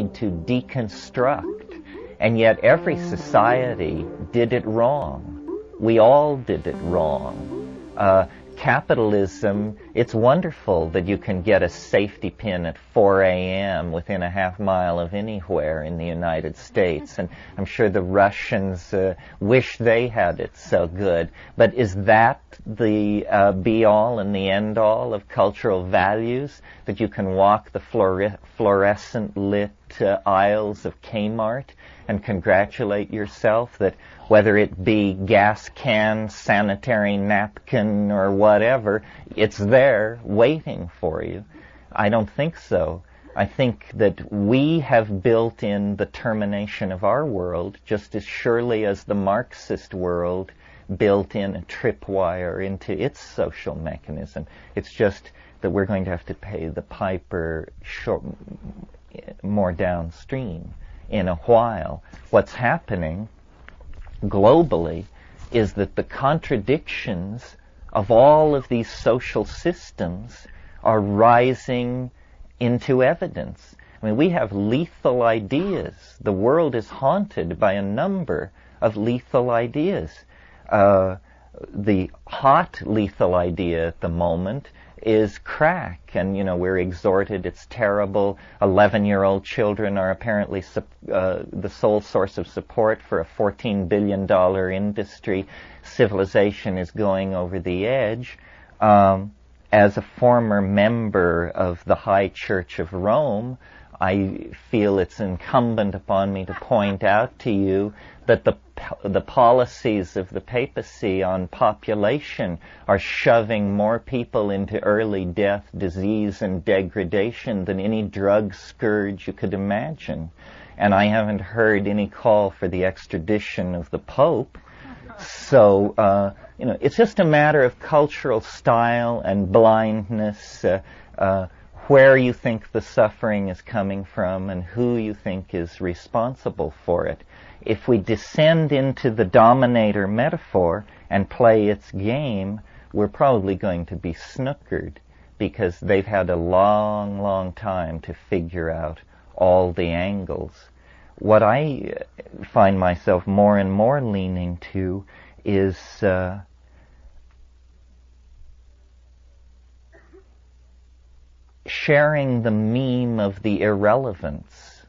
need to deconstruct. And yet every society did it wrong. We all did it wrong. Capitalism, it's wonderful that you can get a safety pin at 4 a.m. within a half mile of anywhere in the United States. And I'm sure the Russians wish they had it so good. But is that the be-all and the end-all of cultural values? That you can walk the fluorescent lit aisles of Kmart and congratulate yourself that whether it be gas can, sanitary napkin, or whatever, it's there waiting for you? I don't think so. I think that we have built in the termination of our world just as surely as the Marxist world built in a tripwire into its social mechanism. It's just that we're going to have to pay the piper more downstream in a while. What's happening globally is that the contradictions of all of these social systems are rising into evidence. I mean, we have lethal ideas. The world is haunted by a number of lethal ideas. The hot lethal idea at the moment is crack, and we're exhorted it's terrible. 11-year-old children are apparently the sole source of support for a $14 billion industry. Civilization is going over the edge. As a former member of the High Church of Rome, I feel it's incumbent upon me to point out to you that the policies of the papacy on population are shoving more people into early death, disease, and degradation than any drug scourge you could imagine. And I haven't heard any call for the extradition of the Pope. So, it's just a matter of cultural style and blindness, where you think the suffering is coming from and who you think is responsible for it. If we descend into the dominator metaphor and play its game, we're probably going to be snookered because they've had a long, long time to figure out all the angles. What I find myself more and more leaning to is sharing the meme of the irrelevance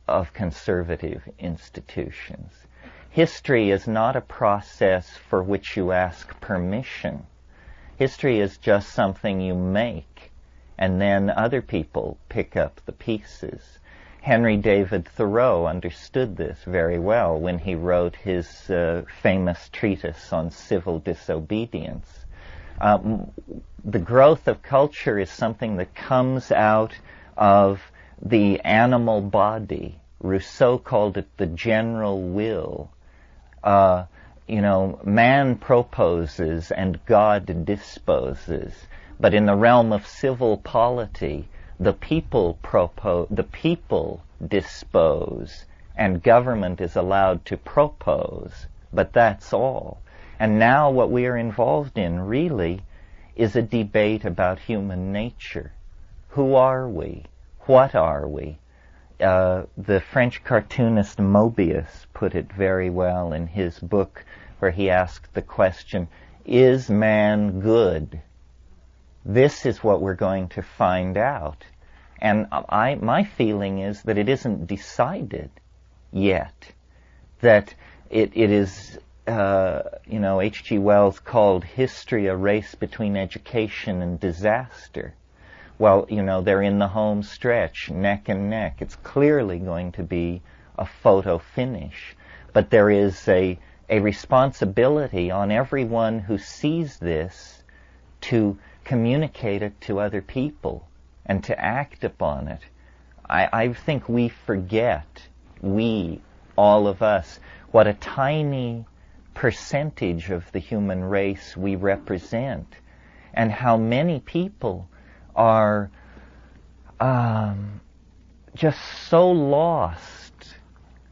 of conservative institutions. History is not a process for which you ask permission. History is just something you make, and then other people pick up the pieces. Henry David Thoreau understood this very well when he wrote his famous treatise on civil disobedience. The growth of culture is something that comes out of the animal body. Rousseau called it the general will. Man proposes and God disposes. But in the realm of civil polity, the people dispose, and government is allowed to propose. But that's all. And now what we are involved in, really, is a debate about human nature. Who are we? What are we? The French cartoonist Mobius put it very well in his book where he asked the question, is man good? This is what we're going to find out. And my feeling is that it isn't decided yet. That it is, H.G. Wells called history a race between education and disaster. Well, they're in the home stretch, neck and neck. It's clearly going to be a photo finish. But there is a responsibility on everyone who sees this to communicate it to other people and to act upon it. I think we forget, all of us, what a tiny percentage of the human race we represent, and how many people are just so lost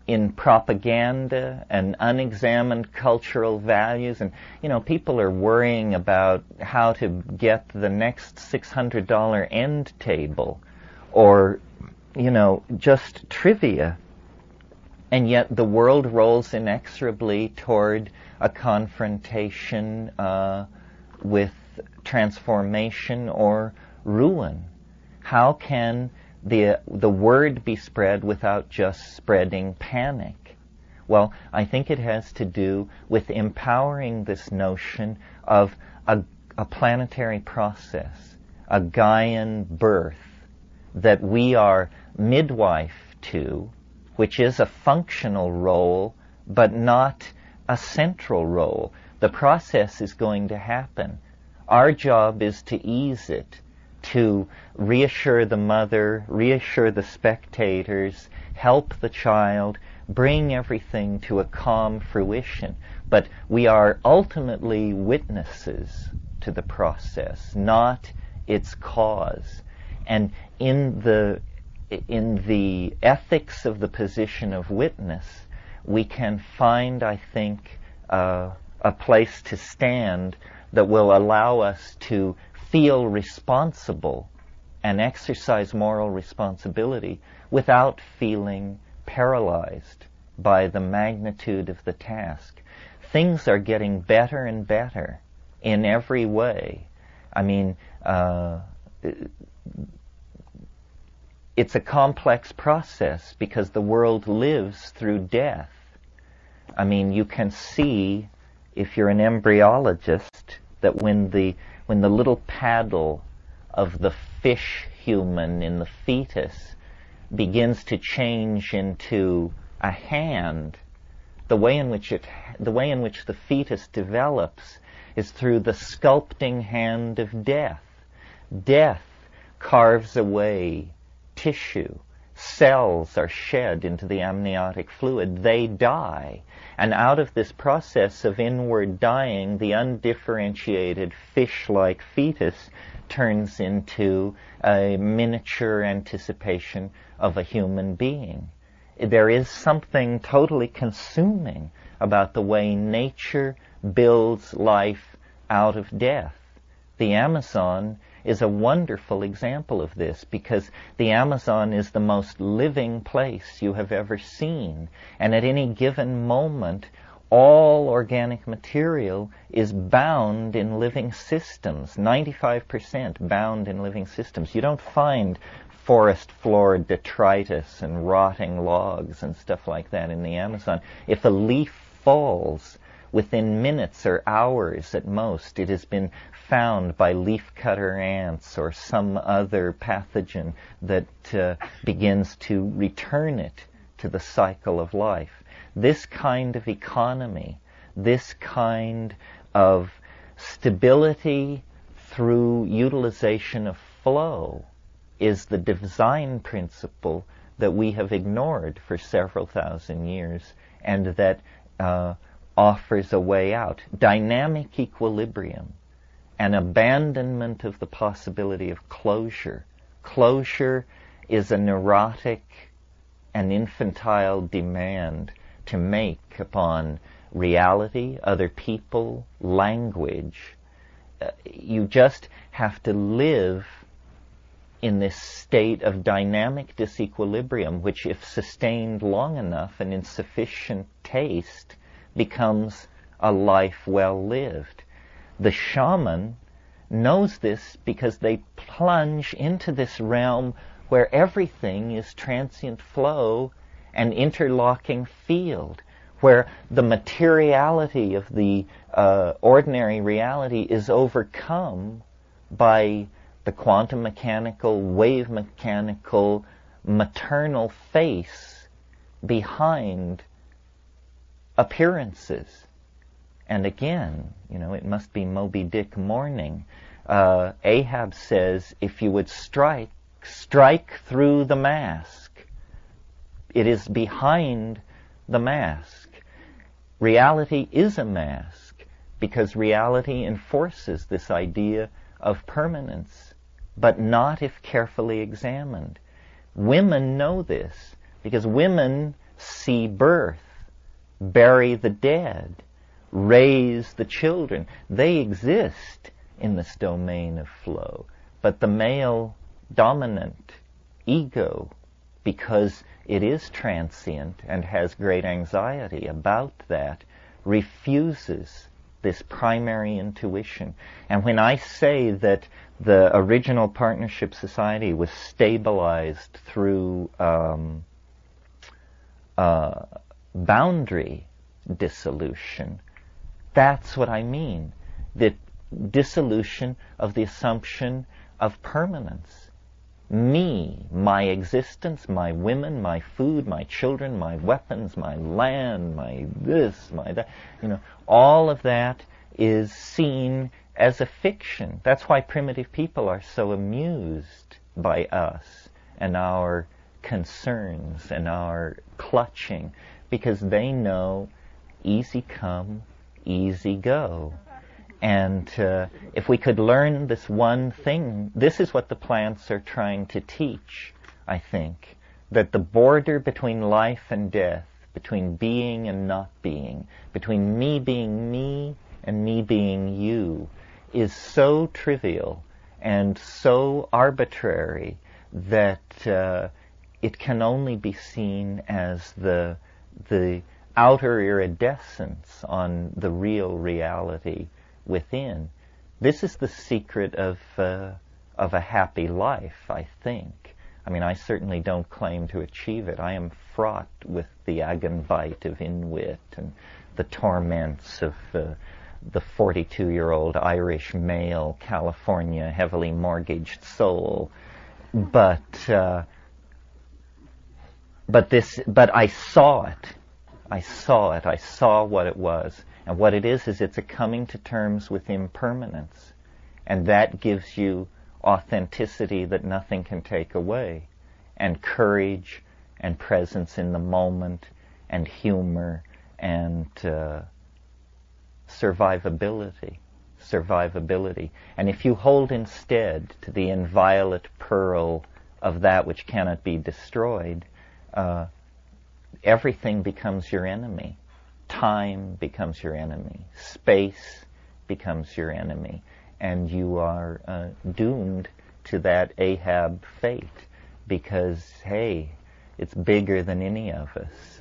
in propaganda and unexamined cultural values. And, people are worrying about how to get the next $600 end table, or just trivia. And yet the world rolls inexorably toward a confrontation with transformation or ruin. How can the word be spread without just spreading panic? Well, I think it has to do with empowering this notion of a planetary process, a Gaian birth that we are midwife to, which is a functional role, but not a central role. The process is going to happen. Our job is to ease it, to reassure the mother, reassure the spectators, help the child, bring everything to a calm fruition. But we are ultimately witnesses to the process, not its cause. And in the ethics of the position of witness, we can find, I think, a place to stand that will allow us to feel responsible and exercise moral responsibility without feeling paralyzed by the magnitude of the task. Things are getting better and better in every way. I mean, it's a complex process because the world lives through death. I mean, you can see, if you're an embryologist, that when the little paddle of the fish human in the fetus begins to change into a hand, the way in which the fetus develops is through the sculpting hand of death. Death carves away tissue. Cells are shed into the amniotic fluid. They die. And out of this process of inward dying, the undifferentiated fish-like fetus turns into a miniature anticipation of a human being. There is something totally consuming about the way nature builds life out of death. The Amazon is a wonderful example of this, because the Amazon is the most living place you have ever seen. And at any given moment, all organic material is bound in living systems, 95% bound in living systems. You don't find forest floor detritus and rotting logs and stuff like that in the Amazon. If a leaf falls, within minutes or hours at most, it has been found by leafcutter ants or some other pathogen that begins to return it to the cycle of life. This kind of economy, this kind of stability through utilization of flow, is the design principle that we have ignored for several thousand years, and that offers a way out. Dynamic equilibrium, an abandonment of the possibility of closure. Closure is a neurotic and infantile demand to make upon reality, other people, language. You just have to live in this state of dynamic disequilibrium, which, if sustained long enough and in sufficient taste, becomes a life well lived. The shaman knows this because they plunge into this realm where everything is transient flow and interlocking field, where the materiality of the ordinary reality is overcome by the quantum mechanical, wave mechanical, maternal face behind appearances. And again, it must be Moby Dick morning. Ahab says, if you would strike through the mask. It is behind the mask. Reality is a mask, because reality enforces this idea of permanence, but not if carefully examined. Women know this, because women see birth, bury the dead, raise the children. They exist in this domain of flow. But the male dominant ego because it is transient and has great anxiety about that, refuses this primary intuition. And when I say that the original partnership society was stabilized through boundary dissolution, that's what I mean. The dissolution of the assumption of permanence. Me, my existence, my women, my food, my children, my weapons, my land, my this, my that, all of that is seen as a fiction. That's why primitive people are so amused by us and our concerns and our clutching, because they know easy come, easy go. And if we could learn this one thing, this is what the plants are trying to teach, I think, that the border between life and death, between being and not being, between me being me and me being you, is so trivial and so arbitrary that it can only be seen as the outer iridescence on the real reality within. This is the secret of a happy life, I think. I mean, I certainly don't claim to achieve it. I am fraught with the Agenbite of Inuit and the torments of the 42-year-old Irish male, California, heavily mortgaged soul. But I saw it. I saw what it was. And what it is it's a coming to terms with impermanence. And that gives you authenticity that nothing can take away, and courage and presence in the moment and humor and survivability. And if you hold instead to the inviolate pearl of that which cannot be destroyed, everything becomes your enemy. Time becomes your enemy. Space becomes your enemy. And you are doomed to that Ahab fate because, hey, it's bigger than any of us.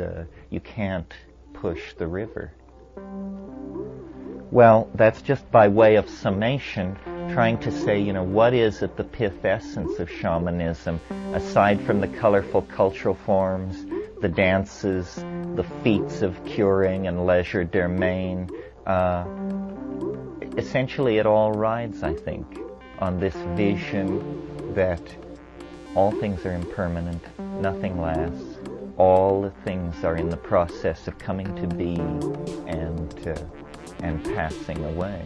You can't push the river. Well, that's just by way of summation, trying to say, what is at the pith essence of shamanism, aside from the colorful cultural forms, the dances, the feats of curing and legerdemain. Essentially, it all rides, I think, on this vision that all things are impermanent, nothing lasts, all the things are in the process of coming to be and passing away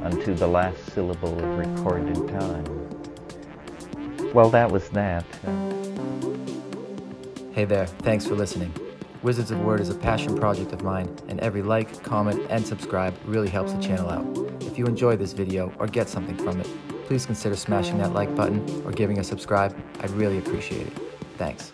unto the last syllable of recorded time. Well, that was that. Hey there, thanks for listening. Wizards of Word is a passion project of mine, and every like, comment, and subscribe really helps the channel out. If you enjoy this video or get something from it, please consider smashing that like button or giving a subscribe. I'd really appreciate it. Thanks.